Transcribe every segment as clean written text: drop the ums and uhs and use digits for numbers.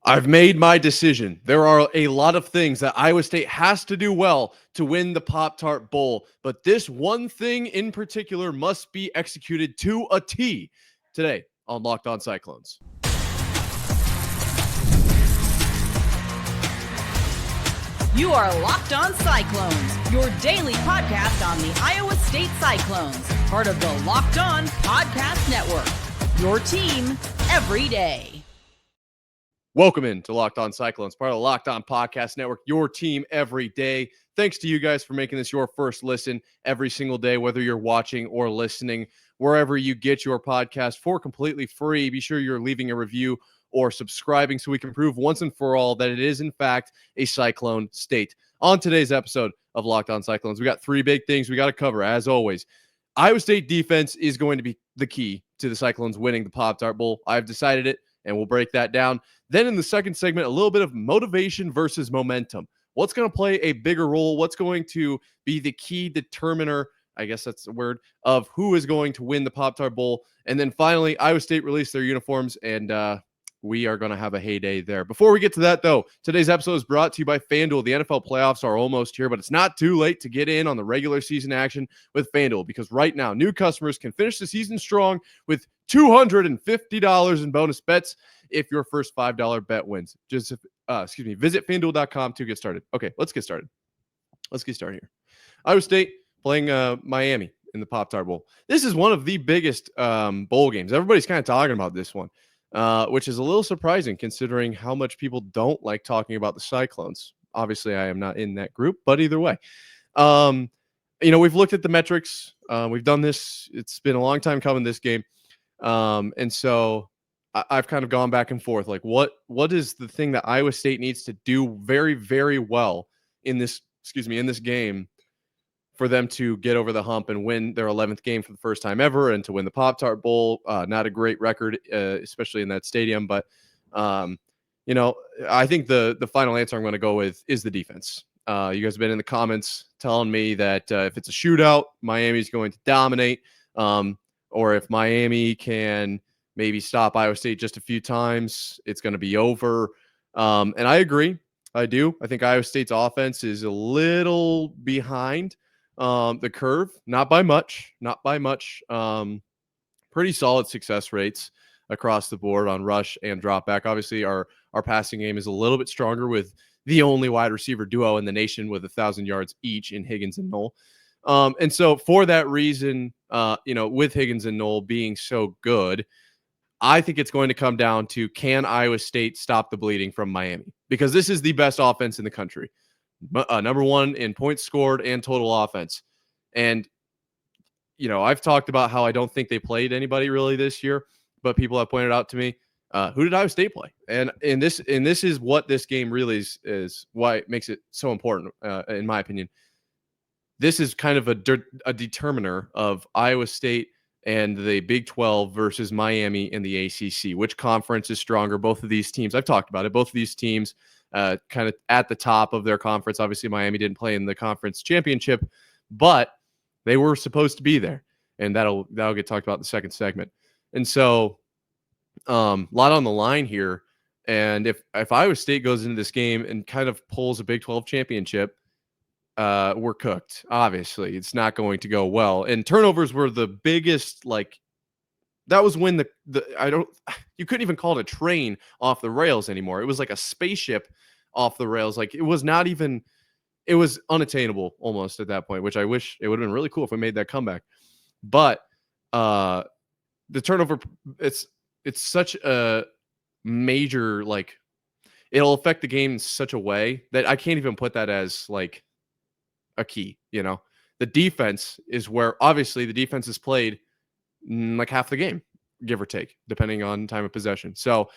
I've made my decision. There are a lot of things that Iowa State has to do well to win the Pop-Tart Bowl, but this one thing in particular must be executed to a T today on Locked On Cyclones. You are Locked On Cyclones, your daily podcast on the Iowa State Cyclones, part of the Locked On Podcast Network, your team every day. Welcome in to Locked On Cyclones, part of the Locked On Podcast Network, your team every day. Thanks to you guys for making this your first listen every single day, whether you're watching or listening, wherever you get your podcast for completely free. Be sure you're leaving a review or subscribing so we can prove once and for all that it is, in fact, a Cyclone state. On today's episode of Locked On Cyclones, we got three big things we got to cover, as always. Iowa State defense is going to be the key to the Cyclones winning the Pop-Tart Bowl. I've decided it, and we'll break that down. Then in the second segment, a little bit of motivation versus momentum. What's going to play a bigger role? What's going to be the key determiner, I guess that's the word, of who is going to win the Pop-Tart Bowl? And then finally, Iowa State released their uniforms, and we are going to have a heyday there. Before we get to that, though, today's episode is brought to you by FanDuel. The NFL playoffs are almost here, but it's not too late to get in on the regular season action with FanDuel, because right now, new customers can finish the season strong with $250 in bonus bets if your first $5 bet wins. Visit FanDuel.com to get started. Okay, let's get started. Here. Iowa State playing Miami in the Pop-Tart Bowl. This is one of the biggest bowl games. Everybody's kind of talking about this one. Which is a little surprising considering how much people don't like talking about the Cyclones. Obviously, I am not in that group, but either way. We've looked at the metrics. We've done this. It's been a long time coming, this game. And so I've kind of gone back and forth. Like, what is the thing that Iowa State needs to do very, very well in this game for them to get over the hump and win their 11th game for the first time ever and to win the Pop-Tart Bowl? Not a great record, especially in that stadium. But, I think the final answer I'm going to go with is the defense. You guys have been in the comments telling me that if it's a shootout, Miami's going to dominate. Or if Miami can maybe stop Iowa State just a few times, it's going to be over. And I agree. I do. I think Iowa State's offense is a little behind the curve, not by much. Pretty solid success rates across the board on rush and drop back. Obviously, our passing game is a little bit stronger with the only wide receiver duo in the nation with 1,000 yards each in Higgins and Knoll. And so for that reason, with Higgins and Knoll being so good, I think it's going to come down to, can Iowa State stop the bleeding from Miami? Because this is the best offense in the country. Number one in points scored and total offense. And, I've talked about how I don't think they played anybody really this year, but people have pointed out to me, who did Iowa State play? And this is what this game really is why it makes it so important, in my opinion. This is kind of a determiner of Iowa State and the Big 12 versus Miami in the ACC. Which conference is stronger? Both of these teams, I've talked about it, both of these teams kind of at the top of their conference. Obviously, Miami didn't play in the conference championship, but they were supposed to be there. And that'll get talked about in the second segment. And so a lot on the line here. And if Iowa State goes into this game and kind of pulls a Big 12 championship, we're cooked. Obviously, it's not going to go well. And turnovers were the biggest, that was when you couldn't even call it a train off the rails anymore. It was like a spaceship off the rails. Like, it was unattainable almost at that point, which I wish it would have been really cool if we made that comeback. But the turnover, it's such a major, it'll affect the game in such a way that I can't even put that as a key. The defense is where, obviously, the defense is played half the game, give or take, depending on time of possession. So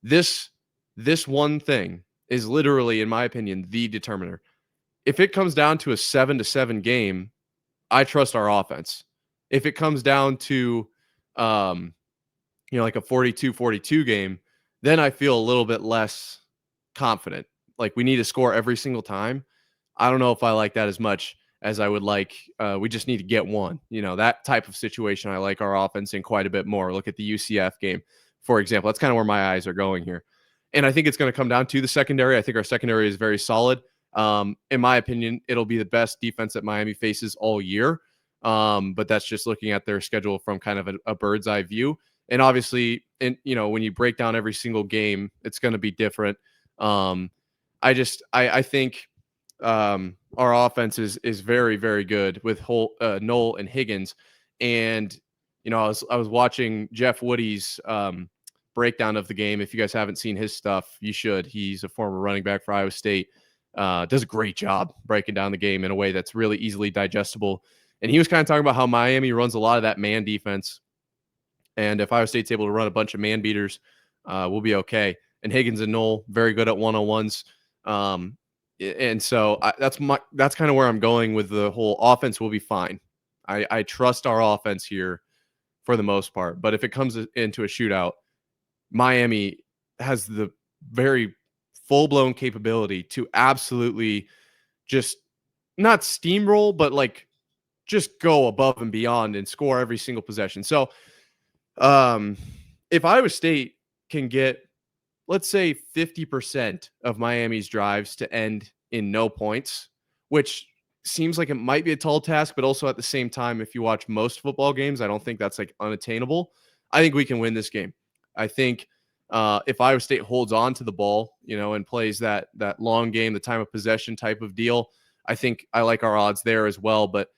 this one thing is literally, in my opinion, the determiner. If it comes down to a 7-7 game, I trust our offense. If it comes down to a 42-42 game, then I feel a little bit less confident. We need to score every single time. I don't know if I like that as much as I would like. We just need to get one. That type of situation, I like our offense in quite a bit more. Look at the UCF game, for example. That's kind of where my eyes are going here. And I think it's going to come down to the secondary. I think our secondary is very solid. In my opinion, it'll be the best defense that Miami faces all year. But that's just looking at their schedule from kind of a bird's eye view. And obviously, when you break down every single game, it's going to be different. I think our offense is very, very good with Noel and Higgins. And, I was watching Jeff Woody's breakdown of the game. If you guys haven't seen his stuff, you should. He's a former running back for Iowa State. Does a great job breaking down the game in a way that's really easily digestible. And he was kind of talking about how Miami runs a lot of that man defense. And if Iowa State's able to run a bunch of man beaters, we'll be okay. And Higgins and Noel, very good at one-on-ones. And so that's kind of where I'm going with the whole offense. Will be fine. I trust our offense here for the most part. But if it comes into a shootout, Miami has the very full-blown capability to absolutely just not steamroll, but like just go above and beyond and score every single possession. So if Iowa State can get, let's say, 50% of Miami's drives to end in no points, which seems like it might be a tall task, but also at the same time, if you watch most football games, I don't think that's like unattainable. I think we can win this game. I think if Iowa State holds on to the ball, and plays that long game, the time of possession type of deal, I think I like our odds there as well. But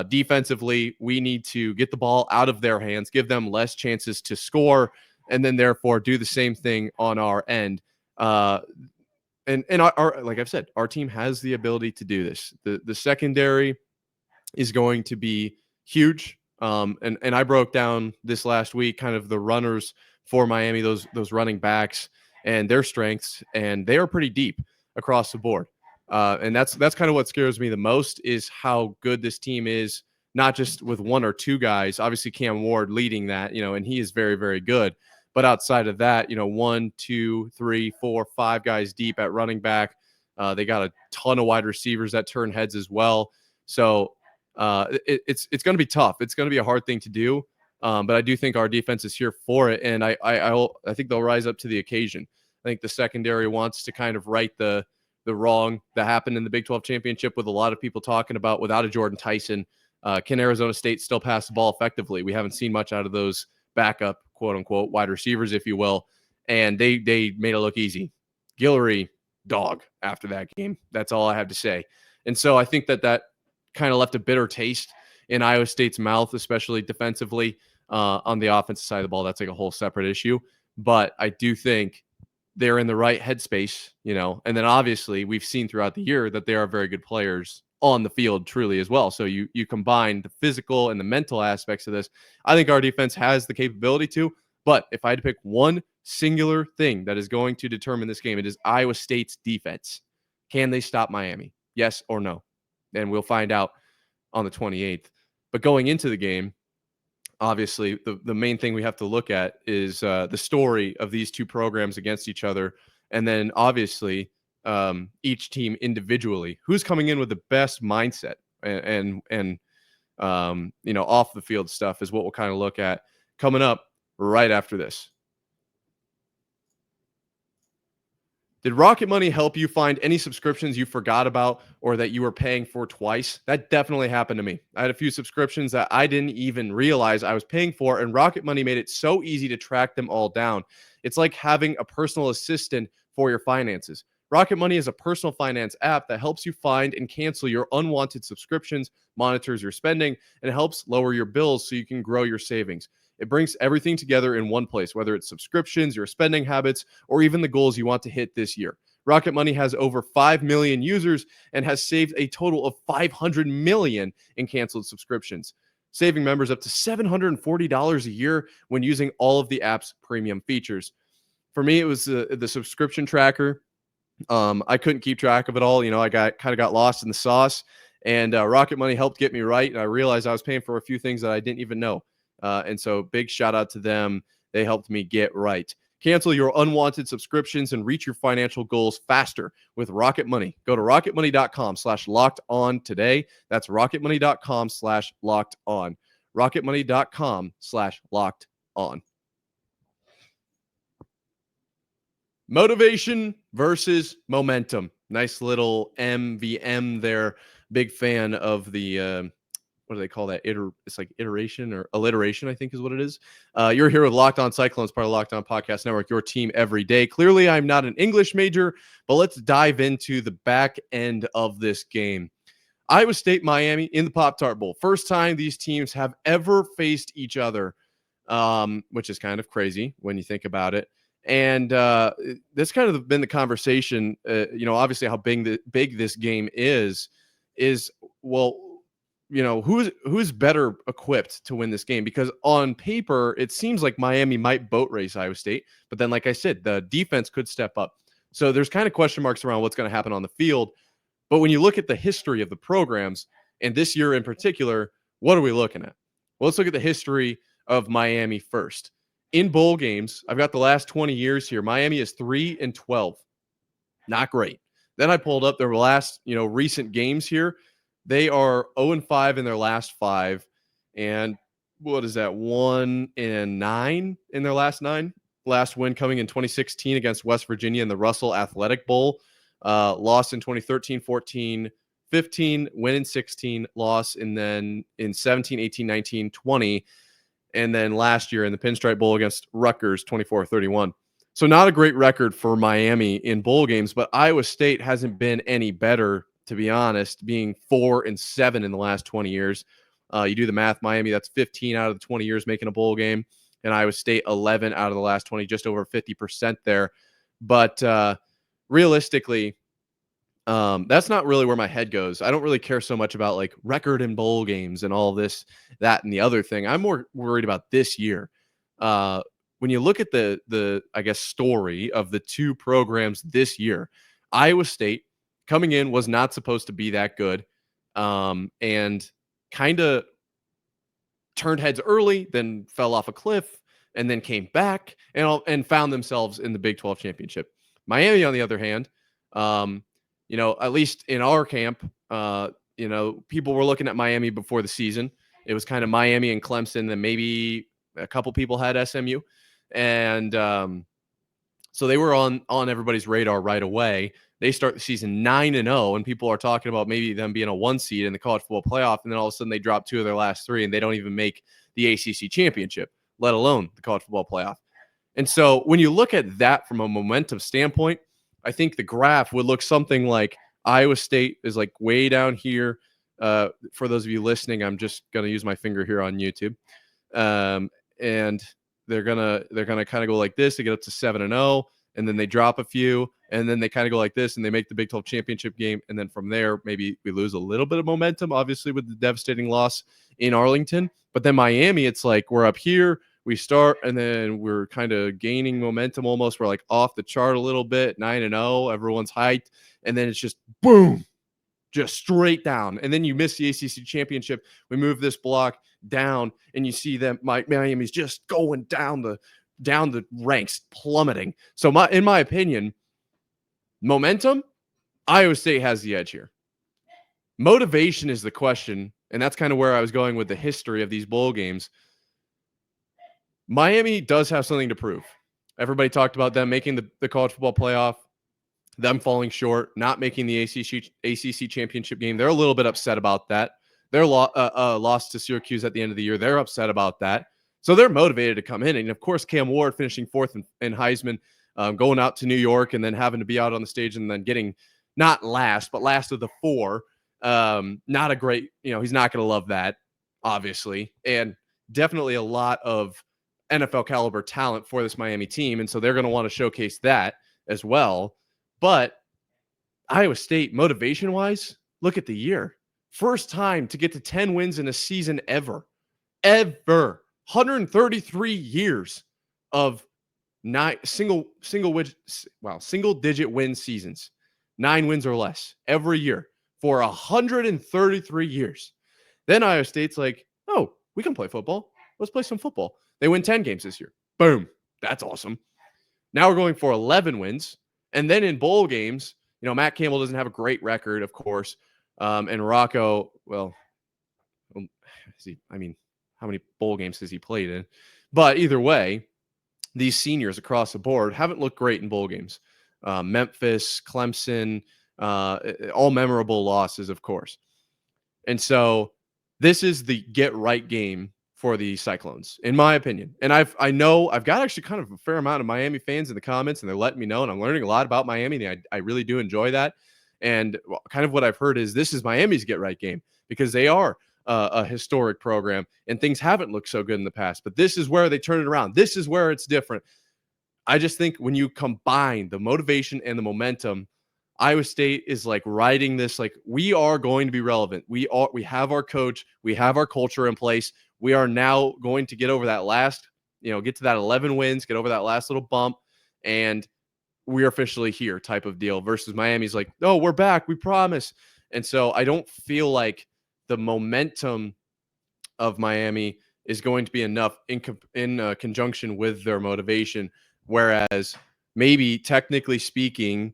defensively, we need to get the ball out of their hands, give them less chances to score, and then therefore do the same thing on our end. And our like I've said, our team has the ability to do this. The secondary is going to be huge. And I broke down this last week kind of the runners for Miami, those running backs and their strengths, and they are pretty deep across the board. And that's kind of what scares me the most is how good this team is, not just with one or two guys. Obviously, Cam Ward leading that, and he is very, very good. But outside of that, 1, 2, 3, 4, 5 guys deep at running back. They got a ton of wide receivers that turn heads as well. So it's going to be tough. It's going to be a hard thing to do. But I do think our defense is here for it, and I think they'll rise up to the occasion. I think the secondary wants to kind of right the wrong that happened in the Big 12 championship with a lot of people talking about without a Jordan Tyson. Can Arizona State still pass the ball effectively? We haven't seen much out of those backup, quote unquote, wide receivers, if you will. And they made it look easy. Guillory, dog after that game. That's all I have to say. And so I think that kind of left a bitter taste in Iowa State's mouth, especially defensively. On the offensive side of the ball, that's like a whole separate issue. But I do think they're in the right headspace, and then obviously we've seen throughout the year that they are very good players on the field truly as well. So you combine the physical and the mental aspects of this. I think our defense has the capability to, but if I had to pick one singular thing that is going to determine this game, it is Iowa State's defense. Can they stop Miami? Yes or no? And we'll find out on the 28th. But going into the game, obviously the main thing we have to look at is the story of these two programs against each other. And then obviously each team individually, who's coming in with the best mindset and off the field stuff is what we'll kind of look at coming up right after this. Did Rocket Money help you find any subscriptions you forgot about or that you were paying for twice? That definitely happened to me. I had a few subscriptions that I didn't even realize I was paying for, and Rocket Money made it so easy to track them all down. It's like having a personal assistant for your finances. Rocket Money is a personal finance app that helps you find and cancel your unwanted subscriptions, monitors your spending, and helps lower your bills so you can grow your savings. It brings everything together in one place, whether it's subscriptions, your spending habits, or even the goals you want to hit this year. Rocket Money has over 5 million users and has saved a total of $500 million in canceled subscriptions, saving members up to $740 a year when using all of the app's premium features. For me, it was the subscription tracker. I couldn't keep track of it all. I got lost in the sauce, and Rocket Money helped get me right. And I realized I was paying for a few things that I didn't even know. And so big shout out to them. They helped me get right. Cancel your unwanted subscriptions and reach your financial goals faster with Rocket Money. Go to rocketmoney.com/locked-on today. That's rocketmoney.com/locked-on. rocketmoney.com/locked-on. Motivation versus momentum. Nice little MVM there. Big fan of the what do they call that? It's like iteration or alliteration, I think is what it is. You're here with Locked On Cyclones, part of Locked On Podcast Network, your team every day. Clearly, I'm not an English major, but let's dive into the back end of this game. Iowa State, Miami in the Pop-Tart Bowl. First time these teams have ever faced each other, which is kind of crazy when you think about it. And that's kind of been the conversation. Obviously how big this game is well, who's better equipped to win this game? Because on paper, it seems like Miami might boat race Iowa State, but then, like I said, the defense could step up. So there's kind of question marks around what's going to happen on the field. But when you look at the history of the programs, and this year in particular, what are we looking at? Well, let's look at the history of Miami first. In bowl games, I've got the last 20 years here. Miami is 3-12. Not great. Then I pulled up their last, recent games here. They are 0-5 in their last 5. And what is that? 1-9 in their last 9. Last win coming in 2016 against West Virginia in the Russell Athletic Bowl. Lost in 2013, 14, 15, win in 16, loss, and then in 17, 18, 19, 20. And then last year in the Pinstripe Bowl against Rutgers, 24-31. So not a great record for Miami in bowl games, but Iowa State hasn't been any better, to be honest, being 4-7 in the last 20 years. You do the math, Miami, that's 15 out of the 20 years making a bowl game, and Iowa State 11 out of the last 20, just over 50% there. But realistically, that's not really where my head goes. I don't really care so much about like record in bowl games and all this, that, and the other thing. I'm more worried about this year. When you look at the I guess story of the two programs this year, Iowa State coming in was not supposed to be that good, and kind of turned heads early, then fell off a cliff, and then came back and found themselves in the Big 12 championship. Miami, on the other hand, at least in our camp, people were looking at Miami before the season. It was kind of Miami and Clemson, and maybe a couple people had SMU. And so they were on everybody's radar right away. They start the season 9-0, and people are talking about maybe them being a 1 seed in the college football playoff. And then all of a sudden they drop 2 of their last 3, and they don't even make the ACC championship, let alone the college football playoff. And so when you look at that from a momentum standpoint, I think the graph would look something like Iowa State is like way down here. For those of you listening, I'm just going to use my finger here on YouTube. And they're gonna kind of go like this. They get up to 7-0, and then they drop a few, and then they kind of go like this, and they make the Big 12 championship game. And then from there, maybe we lose a little bit of momentum, obviously, with the devastating loss in Arlington. But then Miami, it's like we're up here. We start, and then we're kind of gaining momentum almost. We're like off the chart a little bit, 9-0. Everyone's hyped. And then it's just boom, just straight down. And then you miss the ACC championship. We move this block down, and you see them. Miami's just going down the ranks, plummeting. So in my opinion, momentum, Iowa State has the edge here. Motivation is the question, and that's kind of where I was going with the history of these bowl games. Miami does have something to prove. Everybody talked about them making the college football playoff, them falling short, not making the ACC championship game. They're a little bit upset about that. Their loss to Syracuse at the end of the year, they're upset about that. So they're motivated to come in. And, of course, Cam Ward finishing 4th in Heisman, going out to New York and then having to be out on the stage and then getting not last, but last of the 4. Not a great, he's not going to love that, obviously. And definitely a lot of NFL caliber talent for this Miami team. And so they're going to want to showcase that as well. But Iowa State, motivation-wise, look at the year. First time to get to 10 wins in a season ever. 133 years of single-digit win seasons. 9 wins or less every year for 133 years. Then Iowa State's like, oh, we can play football. Let's play some football. They win 10 games this year. Boom. That's awesome. Now we're going for 11 wins. And then in bowl games, Matt Campbell doesn't have a great record, of course. And Rocco, well, how many bowl games has he played in? But either way, these seniors across the board haven't looked great in bowl games. Memphis, Clemson, all memorable losses, of course. And so this is the get right game for the Cyclones, in my opinion. And I know I've got actually kind of a fair amount of Miami fans in the comments, and they're letting me know, and I'm learning a lot about Miami. And I really do enjoy that. And kind of what I've heard is this is Miami's get right game because they are a historic program and things haven't looked so good in the past. But this is where they turn it around. This is where it's different. I just think when you combine the motivation and the momentum, Iowa State is like riding this, like we are going to be relevant. We have our coach, we have our culture in place. We are now going to get over that last, get to that 11 wins, get over that last little bump, and we're officially here type of deal versus Miami's like, oh, we're back, we promise. And so I don't feel like the momentum of Miami is going to be enough in conjunction with their motivation. Whereas maybe technically speaking,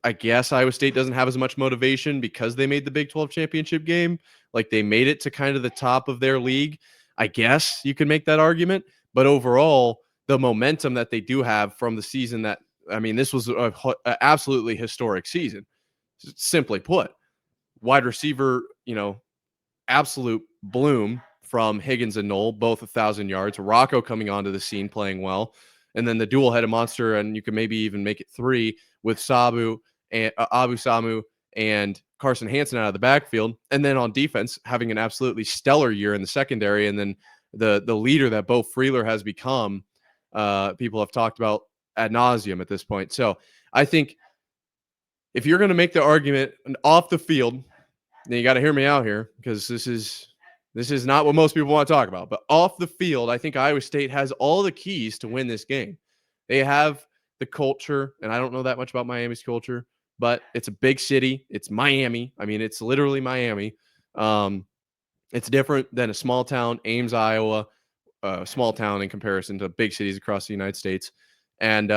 I guess Iowa State doesn't have as much motivation because they made the Big 12 championship game. Like they made it to kind of the top of their league. I guess you can make that argument. But overall, the momentum that they do have from the season this was an absolutely historic season, simply put. Wide receiver, absolute bloom from Higgins and Knoll, both 1,000 yards. Rocco coming onto the scene playing well. And then the dual-headed monster, and you can maybe even make it 3 with Sabu and Abu Samu and Carson Hansen out of the backfield. And then on defense, having an absolutely stellar year in the secondary. And then the leader that Bo Freeler has become, people have talked about ad nauseum at this point. So I think if you're going to make the argument off the field, then you got to hear me out here because this is not what most people want to talk about. But off the field, I think Iowa State has all the keys to win this game. They have the culture, and I don't know that much about Miami's culture, but it's a big city. It's Miami. I mean, it's literally Miami. It's different than a small town, Ames, Iowa, small town in comparison to big cities across the United States. And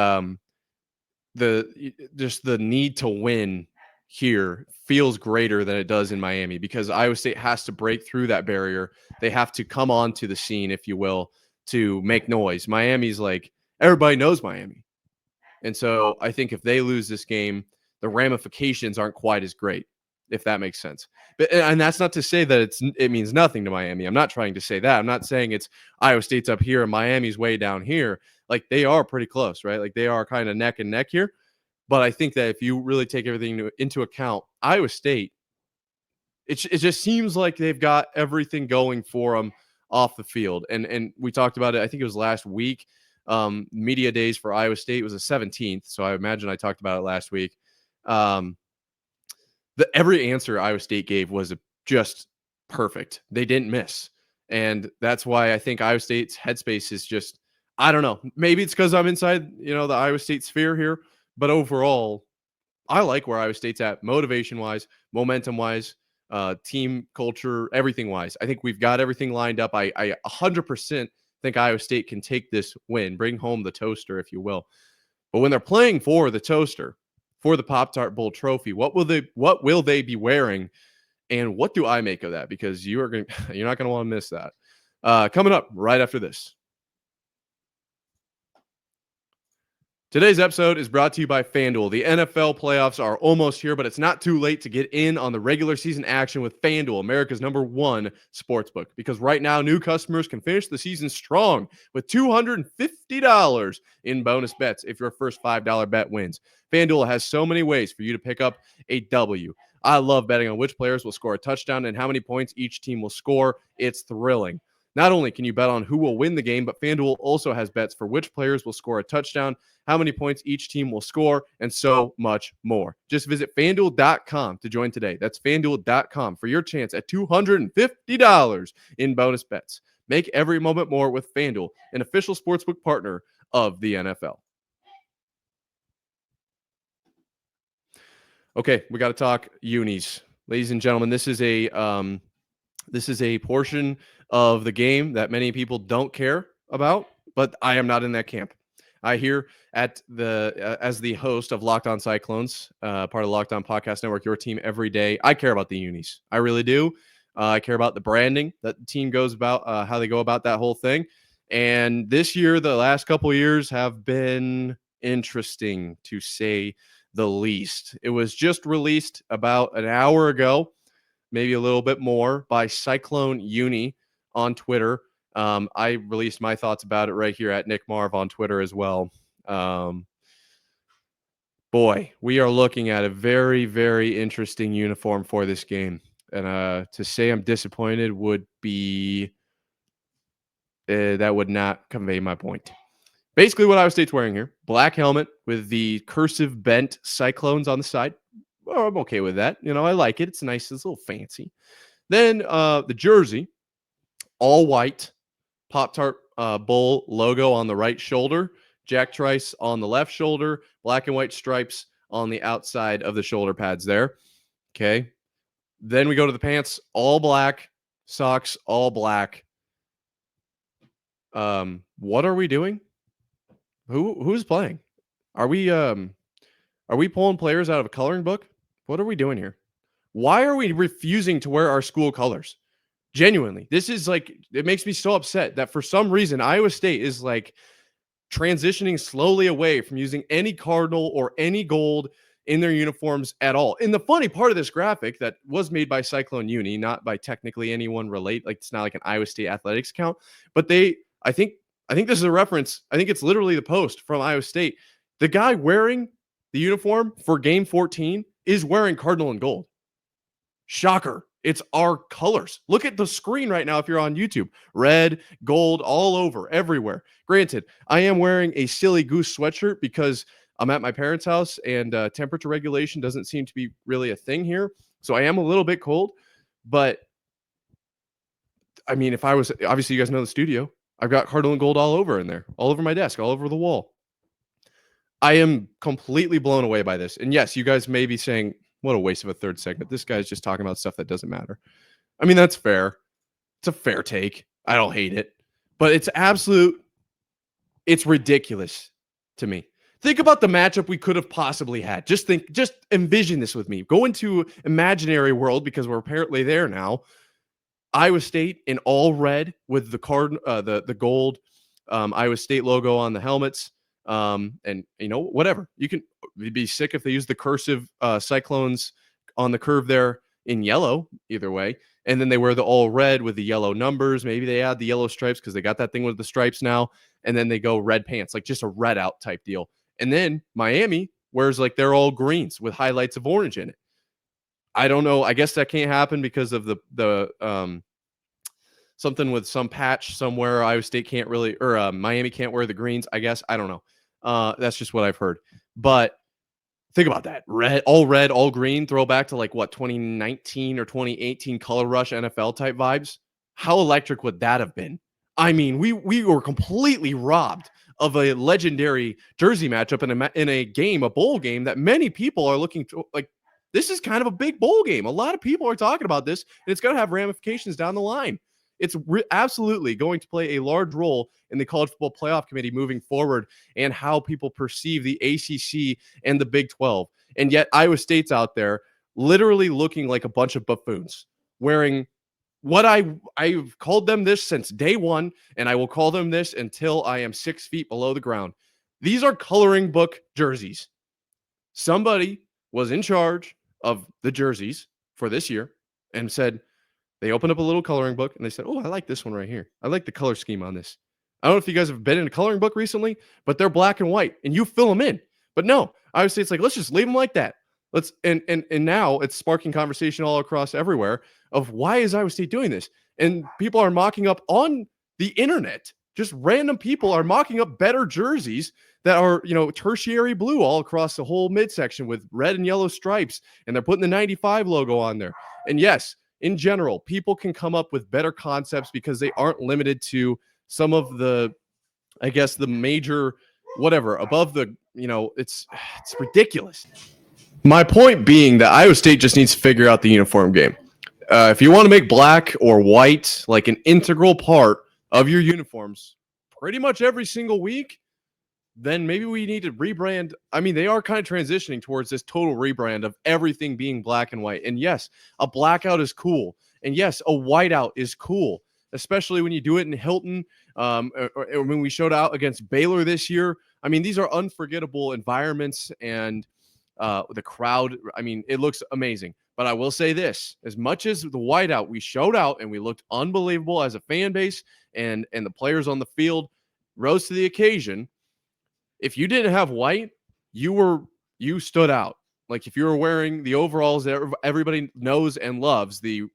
the need to win here feels greater than it does in Miami because Iowa State has to break through that barrier. They have to come onto the scene, if you will, to make noise. Miami's like, everybody knows Miami. And so I think if they lose this game, the ramifications aren't quite as great, if that makes sense. And that's not to say that it means nothing to Miami. I'm not trying to say that. I'm not saying it's Iowa State's up here and Miami's way down here. Like they are pretty close, right? Like they are kind of neck and neck here. But I think that if you really take everything into account, Iowa State, it just seems like they've got everything going for them off the field. And we talked about it, I think it was last week. Media days for Iowa State was the 17th. So I imagine I talked about it last week. Every answer Iowa State gave was just perfect. They didn't miss. And that's why I think Iowa State's headspace is just, I don't know. Maybe it's because I'm inside, the Iowa State sphere here. But overall, I like where Iowa State's at motivation-wise, momentum-wise, team culture, everything-wise. I think we've got everything lined up. I 100% think Iowa State can take this win, bring home the toaster, if you will. But when they're playing for the toaster, for the Pop-Tart Bowl trophy, what will they be wearing, and what do I make of that? Because you're not going to want to miss that. Coming up right after this. Today's episode is brought to you by FanDuel. The NFL playoffs are almost here, but it's not too late to get in on the regular season action with FanDuel, America's #1 sportsbook. Because right now, new customers can finish the season strong with $250 in bonus bets if your first $5 bet wins. FanDuel has so many ways for you to pick up a W. I love betting on which players will score a touchdown and how many points each team will score. It's thrilling. Not only can you bet on who will win the game, but FanDuel also has bets for which players will score a touchdown, how many points each team will score, and so much more. Just visit FanDuel.com to join today. That's FanDuel.com for your chance at $250 in bonus bets. Make every moment more with FanDuel, an official sportsbook partner of the NFL. Okay, we got to talk unis. Ladies and gentlemen, this is a portion of the game that many people don't care about, but I am not in that camp. I here at as the host of Locked On Cyclones, part of the Locked On Podcast Network, your team every day. I care about the unis. I really do. I care about the branding that the team goes about, how they go about that whole thing. And this year, the last couple of years have been interesting to say the least. It was just released about an hour ago, maybe a little bit more, by Cyclone Uni on Twitter. I released my thoughts about it right here at Nick Marv on Twitter as well. Boy, we are looking at a very, very interesting uniform for this game. And to say I'm disappointed would be that would not convey my point. Basically, what Iowa State's wearing here: black helmet with the cursive bent Cyclones on the side. Well, I'm okay with that. I like it. It's nice. It's a little fancy. Then the jersey, all white, Pop-Tart Bowl logo on the right shoulder, Jack Trice on the left shoulder, black and white stripes on the outside of the shoulder pads there. Okay. Then we go to the pants, all black, socks, all black. What are we doing? Who's playing? Are we pulling players out of a coloring book? What are we doing here? Why are we refusing to wear our school colors? Genuinely, this is it makes me so upset that for some reason Iowa State is transitioning slowly away from using any cardinal or any gold in their uniforms at all. And the funny part of this graphic that was made by Cyclone Uni, not by technically anyone it's not like an Iowa State athletics account, but I think this is a reference. I think it's literally the post from Iowa State. The guy wearing the uniform for game 14 is wearing cardinal and gold. Shocker. It's our colors. Look at the screen right now if you're on YouTube. Red, gold, all over, everywhere. Granted, I am wearing a silly goose sweatshirt because I'm at my parents' house and temperature regulation doesn't seem to be really a thing here. So I am a little bit cold. But, I mean, if I was, obviously you guys know the studio. I've got cardinal and gold all over in there, all over my desk, all over the wall. I am completely blown away by this. And yes, you guys may be saying, what a waste of a third segment. This guy's just talking about stuff that doesn't matter. I mean, that's fair. It's a fair take. I don't hate it. But it's ridiculous to me. Think about the matchup we could have possibly had. Just envision this with me. Go into imaginary world because we're apparently there now. Iowa State in all red with the gold Iowa State logo on the helmets. And whatever. You'd be sick if they used the cursive Cyclones on the curve there in yellow, either way. And then they wear the all red with the yellow numbers. Maybe they add the yellow stripes because they got that thing with the stripes now. And then they go red pants, like just a red out type deal. And then Miami wears they're all greens with highlights of orange in it. I don't know. I guess that can't happen because of the something with some patch somewhere. Iowa State can't really, or Miami can't wear the greens. I guess. I don't know. That's just what I've heard. But think about that. Red, all green, throwback to 2019 or 2018 Color Rush NFL type vibes. How electric would that have been? I mean, we were completely robbed of a legendary jersey matchup in a bowl game that many people are looking to. This is kind of a big bowl game. A lot of people are talking about this, and it's going to have ramifications down the line. It's absolutely going to play a large role in the College Football Playoff Committee moving forward and how people perceive the ACC and the Big 12. And yet Iowa State's out there literally looking like a bunch of buffoons wearing what I've called them this since day one, and I will call them this until I am 6 feet below the ground. These are coloring book jerseys. Somebody was in charge of the jerseys for this year and said, they opened up a little coloring book and they said, oh, I like this one right here. I like the color scheme on this. I don't know if you guys have been in a coloring book recently, but they're black and white and you fill them in. But no, I would say it's let's just leave them like that. And now it's sparking conversation all across everywhere of why is Iowa State doing this? And people are mocking up on the internet. Just random people are mocking up better jerseys that are, tertiary blue all across the whole midsection with red and yellow stripes. And they're putting the 95 logo on there. And yes, in general, people can come up with better concepts because they aren't limited to some of the, I guess, the major, whatever, above the, it's ridiculous. My point being that Iowa State just needs to figure out the uniform game. If you want to make black or white like an integral part of your uniforms pretty much every single week, then maybe we need to rebrand. I mean, they are kind of transitioning towards this total rebrand of everything being black and white. And yes, a blackout is cool. And yes, a whiteout is cool, especially when you do it in Hilton When we showed out against Baylor this year, I mean, these are unforgettable environments, and the crowd, I mean, it looks amazing. But I will say this, as much as the whiteout, we showed out and we looked unbelievable as a fan base, and the players on the field rose to the occasion. If you didn't have white, you stood out. Like if you were wearing the overalls that everybody knows and loves, the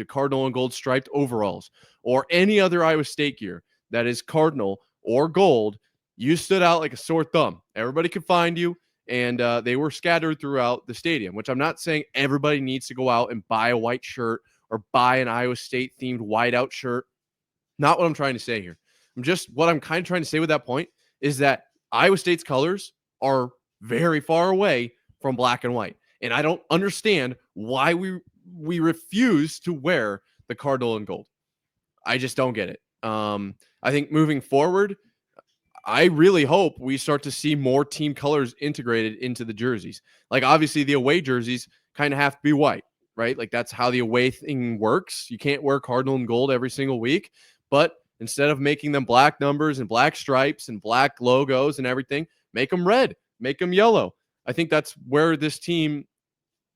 cardinal and gold striped overalls, or any other Iowa State gear that is cardinal or gold, you stood out like a sore thumb. Everybody could find you, and they were scattered throughout the stadium, which I'm not saying everybody needs to go out and buy a white shirt or buy an Iowa State themed whiteout shirt. Not what I'm trying to say here. What I'm kind of trying to say with that point is that Iowa State's colors are very far away from black and white. And I don't understand why we refuse to wear the cardinal and gold. I just don't get it. I think moving forward, I really hope we start to see more team colors integrated into the jerseys. Like obviously the away jerseys kind of have to be white, right? Like that's how the away thing works. You can't wear cardinal and gold every single week, but instead of making them black numbers and black stripes and black logos and everything, make them red, make them yellow. I think that's where this team,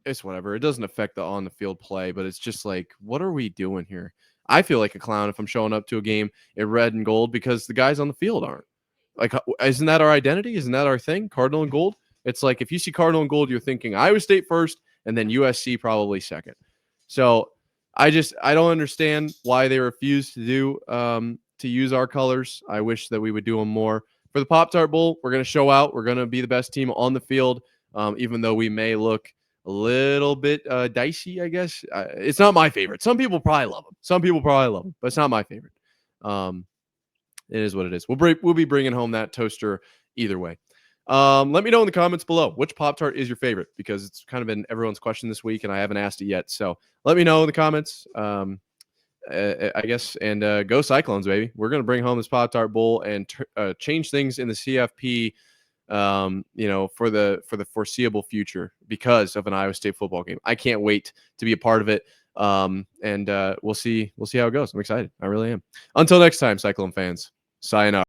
it's whatever. It doesn't affect the on the field play, but it's just like, what are we doing here? I feel like a clown if I'm showing up to a game in red and gold because the guys on the field aren't. Like, isn't that our identity? Isn't that our thing? Cardinal and gold? It's like if you see cardinal and gold, you're thinking Iowa State first and then USC probably second. So I don't understand why they refuse to do to use our colors. I wish that we would do them more. For the Pop-Tart Bowl, we're going to show out. We're going to be the best team on the field, even though we may look a little bit dicey, I guess. It's not my favorite. Some people probably love them. But it's not my favorite. It is what it is. We'll be bringing home that toaster either way. Let me know in the comments below which Pop-Tart is your favorite, because it's kind of been everyone's question this week, and I haven't asked it yet. So let me know in the comments, I guess, and go Cyclones, baby. We're going to bring home this Pop-Tart Bowl and change things in the CFP, for the foreseeable future because of an Iowa State football game. I can't wait to be a part of it. And we'll see how it goes. I'm excited. I really am. Until next time, Cyclone fans, sayonara.